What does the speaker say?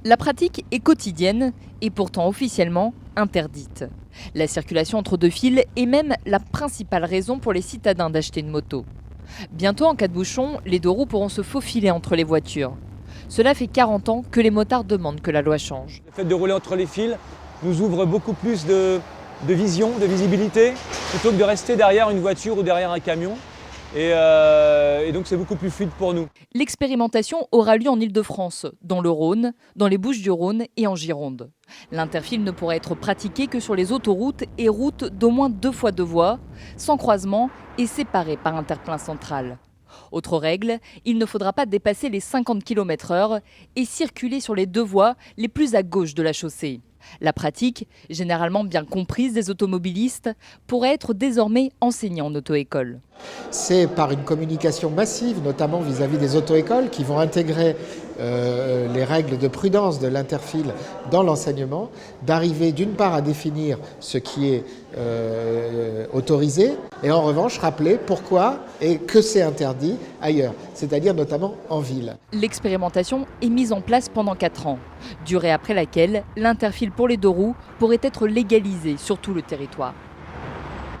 La pratique est quotidienne et pourtant officiellement interdite. La circulation entre deux fils est même la principale raison pour les citadins d'acheter une moto. Bientôt, en cas de bouchon, les deux roues pourront se faufiler entre les voitures. Cela fait 40 ans que les motards demandent que la loi change. Le fait de rouler entre les fils nous ouvre beaucoup plus de vision, de visibilité, plutôt que de rester derrière une voiture ou derrière un camion. Et donc c'est beaucoup plus fluide pour nous. L'expérimentation aura lieu en Île-de-France, dans le Rhône, dans les Bouches-du-Rhône et en Gironde. L'interfile ne pourra être pratiqué que sur les autoroutes et routes d'au moins 2 fois 2 voies, sans croisement et séparées par un terre-plein central. Autre règle, il ne faudra pas dépasser les 50 km/h et circuler sur les 2 voies les plus à gauche de la chaussée. La pratique, généralement bien comprise des automobilistes, pourrait être désormais enseignée en auto-école. C'est par une communication massive, notamment vis-à-vis des auto-écoles, qui vont intégrer les règles de prudence de l'interfile dans l'enseignement, d'arriver d'une part à définir ce qui est autorisé, et en revanche rappeler pourquoi et que c'est interdit ailleurs, c'est-à-dire notamment en ville. L'expérimentation est mise en place pendant 4 ans, durée après laquelle l'interfile pour les deux roues pourrait être légalisé sur tout le territoire.